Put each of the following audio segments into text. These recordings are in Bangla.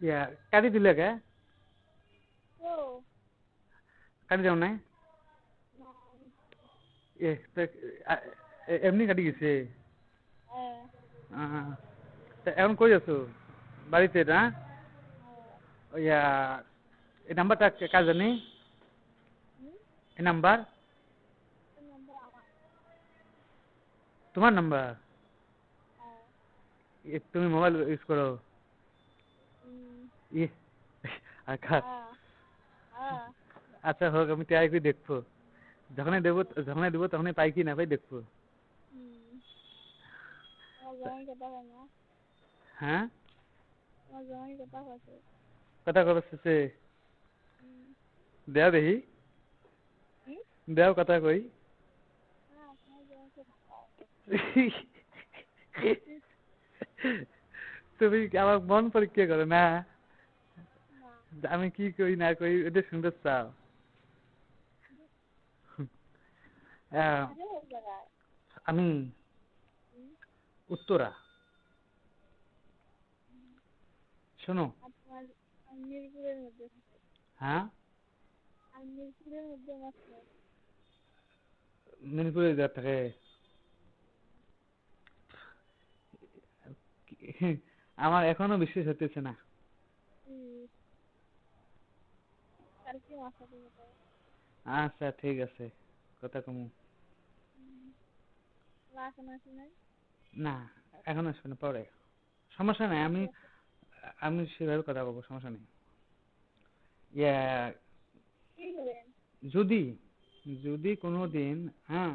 ইয়া কাটি দিলে কে ও কাটি যাও নাই এ এমনি কাটি গেছে এখন কই আছো বাড়িতে না ইয়া এই নাম্বারটা কার জানি এই নাম্বার তোমার নাম্বার তুমি মোবাইল ইউজ করো ই আচ্ছা হোক আমি ট্রাই করে দেখবো যখনই দেবো তখনই পাই কি না পাই দেখবো হ্যাঁ কথা কবে দেও দেখি দেও কথা কই তুমি আমার মন পরীক্ষা করো না আমি কি করি না করি এটা শুনতে চাও আমি উত্তরা শোনো হ্যাঁ মিরপুরে যা থাকে আমার এখনো বিশ্বাস হতেছে না আচ্ছা ঠিক আছে কথা কমু না এখন আসবে না পরে সমস্যা নাই আমি সেভাবে কথা বলবো সমস্যা নেই যদি যদি কোনোদিন হ্যাঁ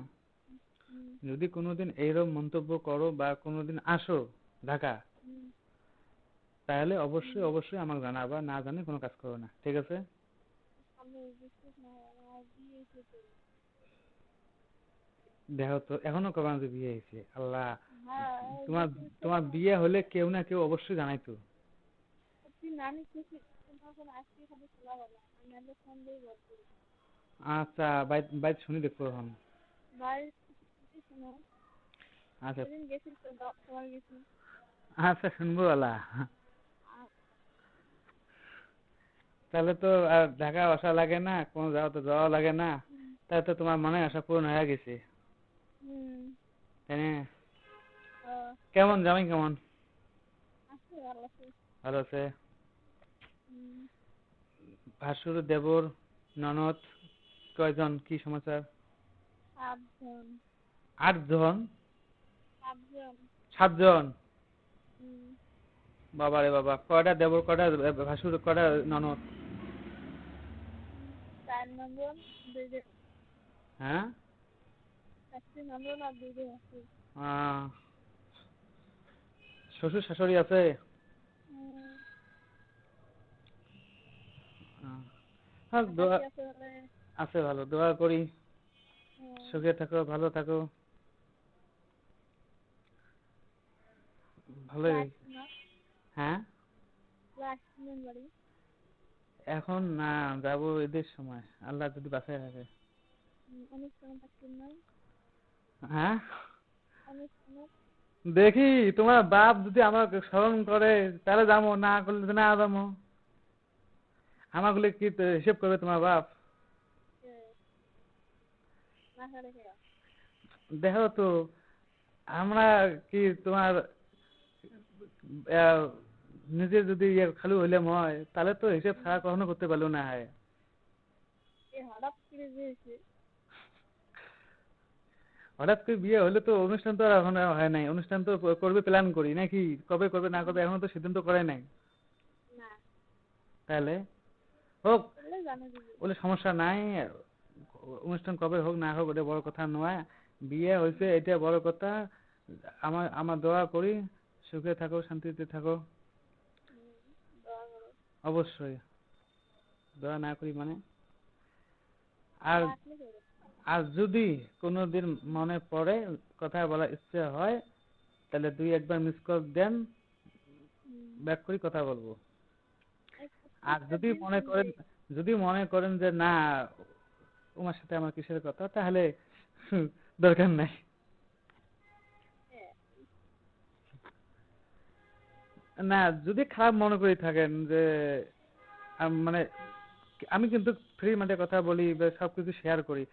যদি কোনোদিন এইরকম মন্তব্য করো বা কোনোদিন আসো ঢাকা তাহলে অবশ্যই অবশ্যই আমাকে জানাবা না জানি কোনো কাজ করো না ঠিক আছে দেখো তো এখনো কবে আমাদের বিয়ে হয়েছে আল্লাহ তোমার তোমার বিয়ে হলে কেউ না কেউ অবশ্যই জানাইতো আচ্ছা বাইর শুনি দেখবো এখন আচ্ছা আচ্ছা শুনবো আল্লাহ তাহলে তো আর ঢাকা আসা লাগে না কোনো যাওয়া লাগে না তাহলে তো তোমার মনে আশা পূরণ হয়ে গেছে তাই না কেমন জামাই কেমন ভালো আছে ভাসুর দেবর ননদ কয়জন কি সমাচার 8 জন 7 জন বাবা রে বাবা কয়টা দেবর কয়টা ভাসুর কয়টা ননদ হ্যাঁ শ্বশুর শাশুড়ি আছে হ্যাঁ দোয়া আছে ভালো দোয়া করি সুখে থাকো ভালো থাকো ভালোই হ্যাঁ এখন না যাবো ঈদের সময় আল্লাহ যদি বাঁচায় রাখে হ্যাঁ দেখি তোমার বাপ যদি আমাকে স্মরণ করে তাহলে যাবো না করলে না যাবো আমাগুলো কি হিসেব করবে তোমার বাপ দেখো তো আমরা কি তোমার নিজে যদি খালি হইলাম হয় তাহলে তো হিসেব ছাড়া কখনো করতে পারলো না হয় হঠাৎ করে বিয়ে হলে তো অনুষ্ঠান তো আর এখন হয় নাই অনুষ্ঠান তো করবে প্ল্যান করি নাকি কবে করবে না করবে এখনো তো সিদ্ধান্ত করে নাই তাহলে হোক বলে সমস্যা নাই অনুষ্ঠান কবে হোক না হোক ওটা বড় কথা নয় বিয়ে হয়েছে এটা বড় কথা আমার দোয়া করি সুখে থাকো শান্তিতে থাকো অবশ্যই দোয়া না করি মানে আর আর যদি কোনোদিন মনে পড়ে কথা বলার ইচ্ছে হয় তাহলে 2-1 বার মিস কল দেন ব্যাক করি কথা বলবো আর যদি মনে করেন যে না তোমার সাথে আমার কিসের কথা তাহলে দরকার নাই না যদি খারাপ মনে করে থাকেন যে মানে আমি কিন্তু ফ্রি মাইন্ডে কথা বলি বা সবকিছু শেয়ার করি,